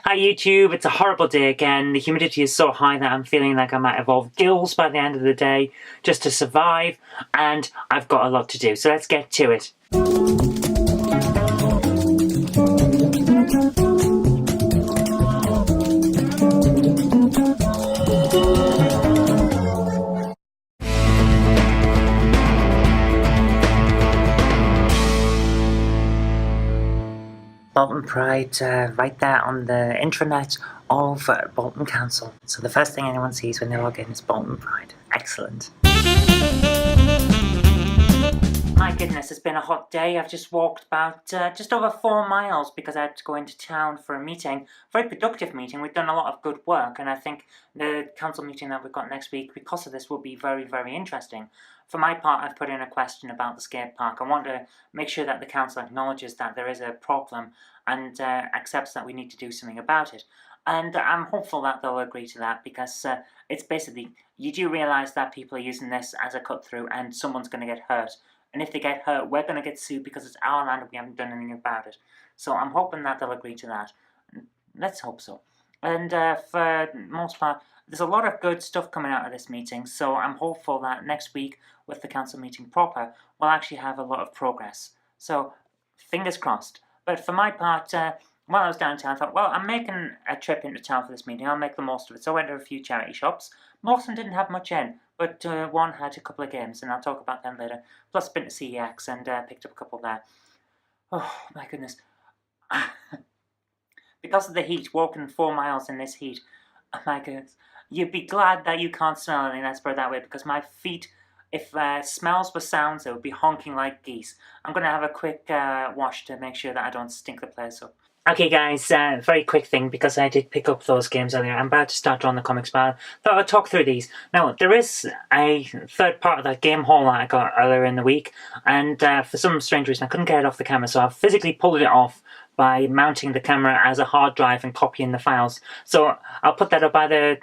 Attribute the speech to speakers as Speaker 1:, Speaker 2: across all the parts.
Speaker 1: Hi YouTube, it's a horrible day again. The humidity is so high that I'm feeling like I might evolve gills by the end of the day just to survive, and I've got a lot to do, so let's get to it. Bolton Pride, right there on the intranet of Bolton Council. So the first thing anyone sees when they log in is Bolton Pride. Excellent. My goodness, it's been a hot day. I've just walked about just over 4 miles because I had to go into town for a meeting. Very productive meeting. We've done a lot of good work, and I think the council meeting that we've got next week, because of this, will be very, very interesting. For my part, I've put in a question about the skate park. I want to make sure that the council acknowledges that there is a problem and accepts that we need to do something about it. And I'm hopeful that they'll agree to that, because it's basically, you do realise that people are using this as a cut-through and someone's going to get hurt. And if they get hurt, we're going to get sued because it's our land and we haven't done anything about it. So I'm hoping that they'll agree to that. Let's hope so. And for the most part, there's a lot of good stuff coming out of this meeting. So I'm hopeful that next week, with the council meeting proper, we'll actually have a lot of progress. So fingers crossed. But for my part, while I was downtown, I thought, well, I'm making a trip into town for this meeting. I'll make the most of it. So I went to a few charity shops. Most of them didn't have much in, but one had a couple of games, and I'll talk about them later. Plus, been to CEX and picked up a couple there. Oh, my goodness. Because of the heat, walking 4 miles in this heat, oh my goodness. You'd be glad that you can't smell anything, let's put it that way, because my feet, if smells were sounds, they would be honking like geese. I'm going to have a quick wash to make sure that I don't stink the place up. Okay guys, very quick thing, because I did pick up those games earlier. I'm about to start drawing the comics, but I thought I'd talk through these. Now, there is a third part of that game haul that I got earlier in the week, and for some strange reason I couldn't get it off the camera, so I physically pulled it off by mounting the camera as a hard drive and copying the files. So I'll put that up either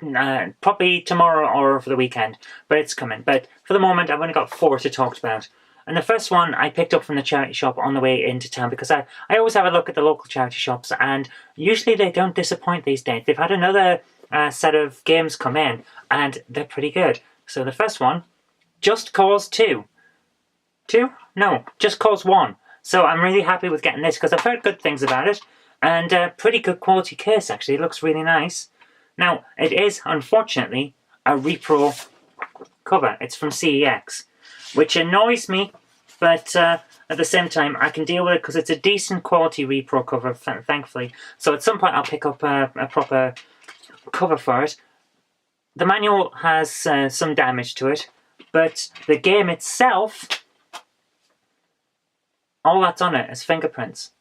Speaker 1: probably tomorrow or over the weekend, but it's coming. But for the moment, I've only got 4 to talk about. And the first one I picked up from the charity shop on the way into town, because I always have a look at the local charity shops, and usually they don't disappoint these days. They've had another set of games come in, and they're pretty good. So the first one, Just Cause 2. 2? No, Just Cause 1. So I'm really happy with getting this, because I've heard good things about it, and pretty good quality case actually. It looks really nice. Now, it is, unfortunately, a repro cover. It's from CEX, which annoys me, but at the same time I can deal with it because it's a decent quality repro cover, thankfully. So at some point I'll pick up a proper cover for it. The manual has some damage to it, but the game itself, all that's on it is fingerprints.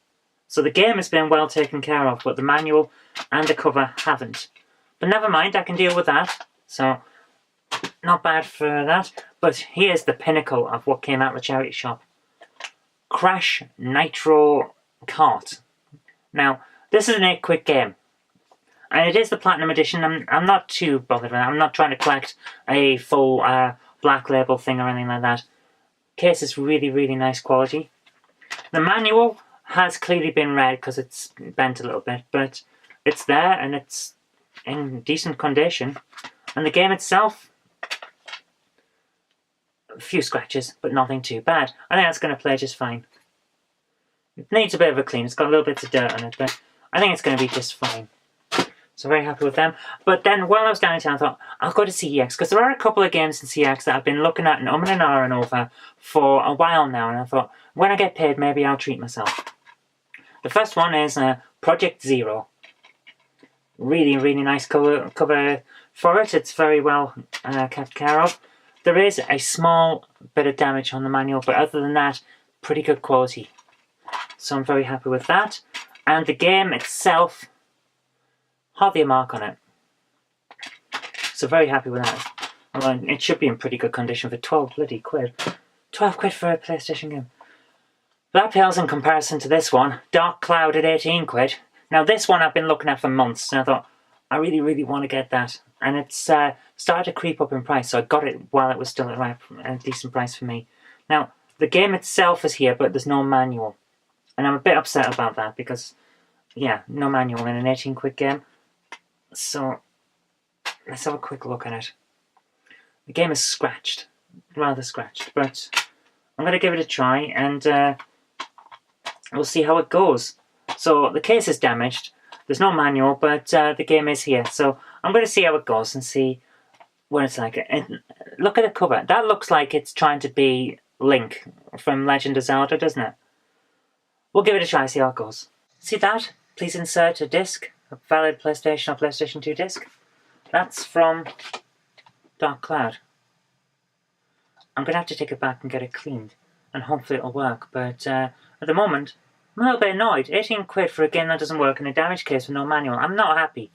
Speaker 1: So the game has been well taken care of, but the manual and the cover haven't. But never mind, I can deal with that. So not bad for that. But here's the pinnacle of what came out of the charity shop. Crash Nitro Kart. Now, this is an 8-quid game. And it is the Platinum Edition. I'm not too bothered with that. I'm not trying to collect a full black label thing or anything like that. Case is really, really nice quality. The manual has clearly been read because it's bent a little bit, but it's there and it's in decent condition. And the game itself, a few scratches, but nothing too bad. I think that's going to play just fine. It needs a bit of a clean. It's got a little bit of dirt on it, but I think it's going to be just fine. So very happy with them. But then while I was down in town, I thought, I'll go to CEX, because there are a couple of games in CEX that I've been looking at and and over for a while now, and I thought, when I get paid, maybe I'll treat myself. The first one is Project Zero. Really, really nice cover for it. It's very well kept care of. There is a small bit of damage on the manual, but other than that, pretty good quality. So I'm very happy with that. And the game itself, hardly a mark on it. So very happy with that. Well, it should be in pretty good condition for 12 bloody quid. 12 quid for a PlayStation game. That pales in comparison to this one, Dark Cloud at 18 quid. Now this one I've been looking at for months, and I thought, I really, really want to get that. And it's started to creep up in price, so I got it while it was still at a decent price for me. Now, the game itself is here, but there's no manual. And I'm a bit upset about that, because yeah, no manual in an 18-quid game. So let's have a quick look at it. The game is scratched, rather scratched, but I'm going to give it a try and we'll see how it goes. So the case is damaged. There's no manual, but the game is here. So I'm going to see how it goes and see what it's like. And look at the cover. That looks like it's trying to be Link from Legend of Zelda, doesn't it? We'll give it a try, see how it goes. See that? Please insert a disc, a valid PlayStation or PlayStation 2 disc. That's from Dark Cloud. I'm going to have to take it back and get it cleaned, and hopefully it'll work, but at the moment, I'm a little bit annoyed. 18 quid for a game that doesn't work in a damaged case with no manual. I'm not happy.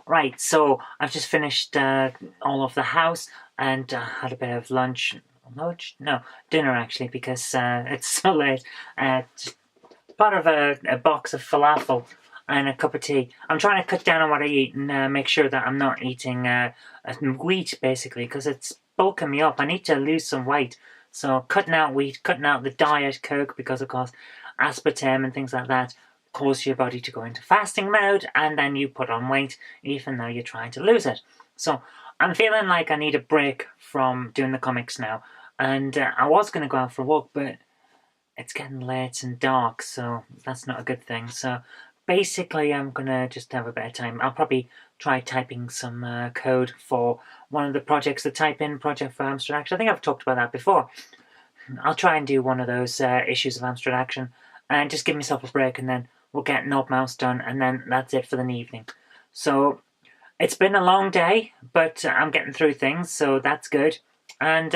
Speaker 1: Right, so I've just finished all of the house and had a bit of lunch. Lunch? No, dinner actually, because it's so late. Just part of a box of falafel and a cup of tea. I'm trying to cut down on what I eat and make sure that I'm not eating wheat, basically, because it's bulking me up. I need to lose some weight. So cutting out wheat, cutting out the diet Coke, because of course aspartame and things like that cause your body to go into fasting mode, and then you put on weight even though you're trying to lose it. So I'm feeling like I need a break from doing the comics now, and I was going to go out for a walk, but it's getting late and dark, so that's not a good thing. So basically I'm going to just have a bit of time. I'll probably try typing some code for one of the projects, the type-in project for Amstrad Action. I think I've talked about that before. I'll try and do one of those issues of Amstrad Action and just give myself a break, and then we'll get Knob Mouse done, and then that's it for the evening. So it's been a long day, but I'm getting through things, so that's good. And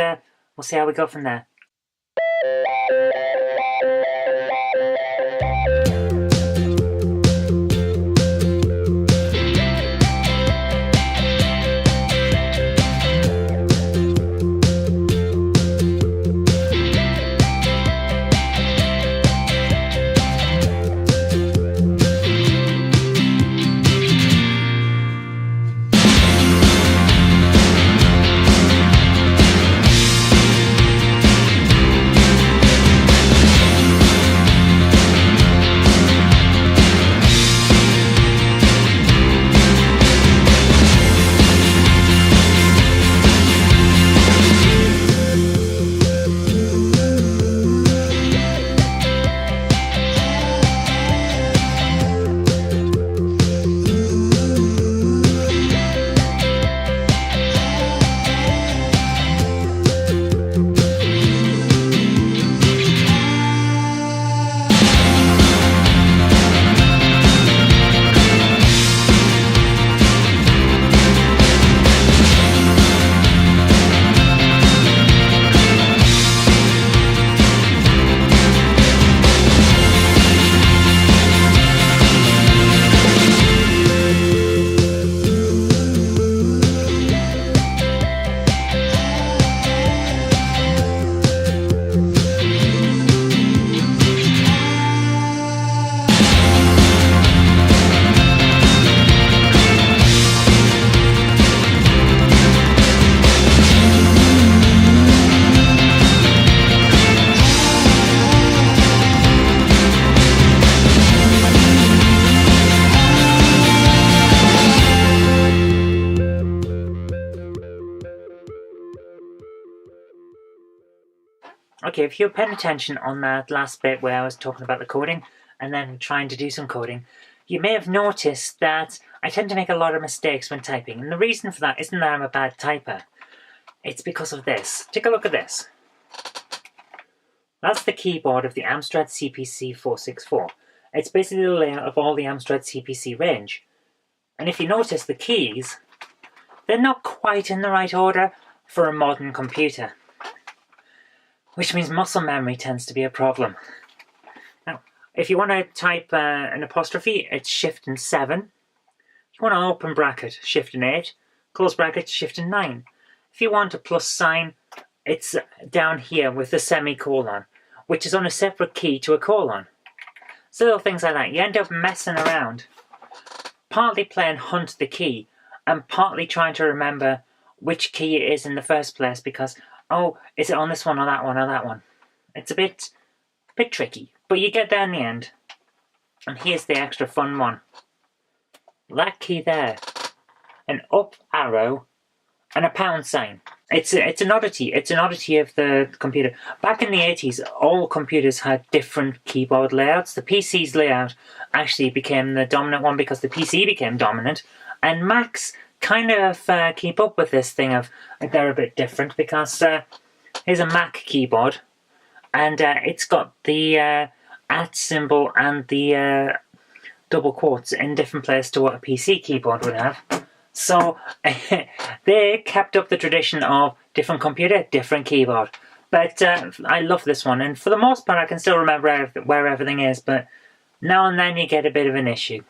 Speaker 1: we'll see how we go from there. Okay, if you're paying attention on that last bit where I was talking about the coding and then trying to do some coding, you may have noticed that I tend to make a lot of mistakes when typing. And the reason for that isn't that I'm a bad typer. It's because of this. Take a look at this. That's the keyboard of the Amstrad CPC 464. It's basically the layout of all the Amstrad CPC range. And if you notice the keys, they're not quite in the right order for a modern computer. Which means muscle memory tends to be a problem. Now, if you want to type an apostrophe, it's Shift and 7. If you want an open bracket, Shift and 8. Close bracket, Shift and 9. If you want a plus sign, it's down here with the semicolon, which is on a separate key to a colon. So little things like that. You end up messing around, partly playing hunt the key, and partly trying to remember which key it is in the first place, because oh, is it on this one or that one or that one? It's a bit tricky, but you get there in the end. And here's the extra fun one. That key there, an up arrow and a pound sign. It's an oddity. It's an oddity of the computer. Back in the 80s, all computers had different keyboard layouts. The PC's layout actually became the dominant one because the PC became dominant, and Macs kind of keep up with this thing of they're a bit different, because here's a Mac keyboard and it's got the at symbol and the double quotes in different places to what a PC keyboard would have. So they kept up the tradition of different computer, different keyboard. But I love this one, and for the most part I can still remember where everything is, but now and then you get a bit of an issue.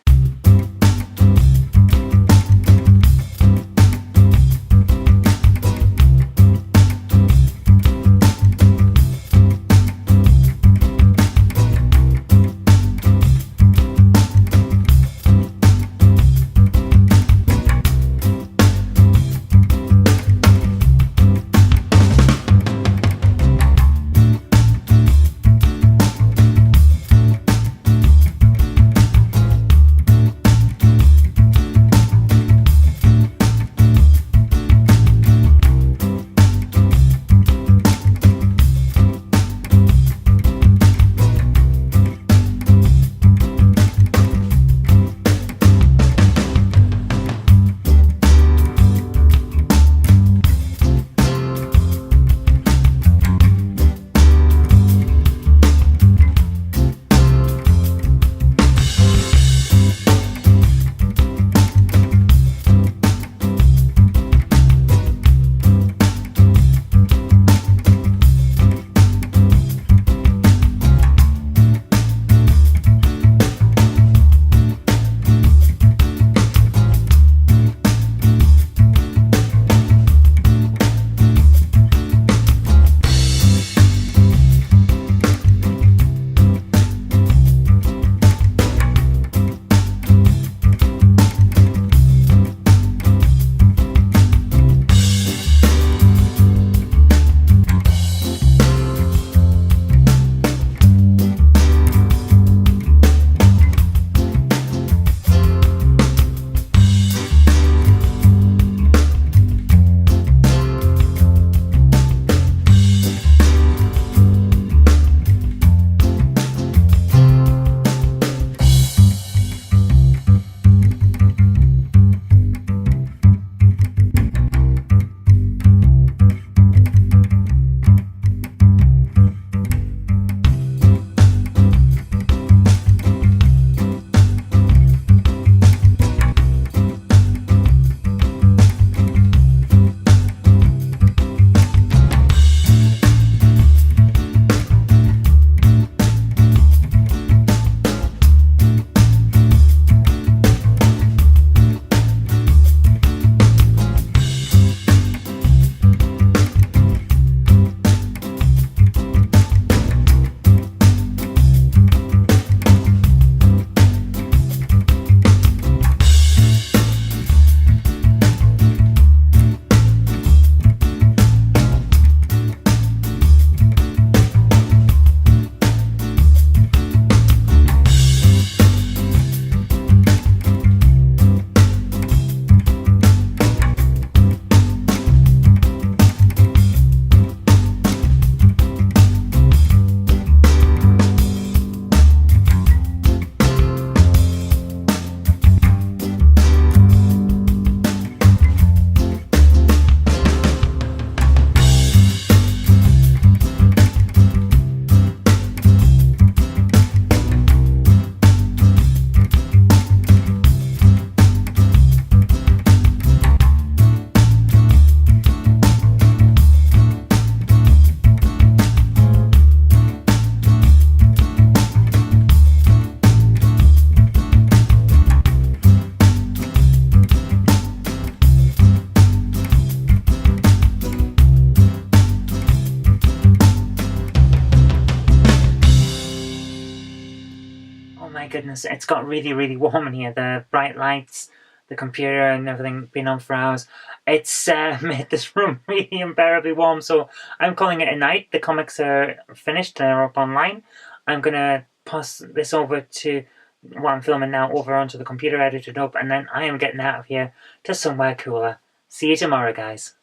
Speaker 1: my goodness, it's got really, really warm in here. The bright lights, the computer and everything been on for hours. It's made this room really unbearably warm, so I'm calling it a night. The comics are finished, they're up online. I'm going to pass this over to what I'm filming now over onto the computer, edited up, and then I am getting out of here to somewhere cooler. See you tomorrow, guys.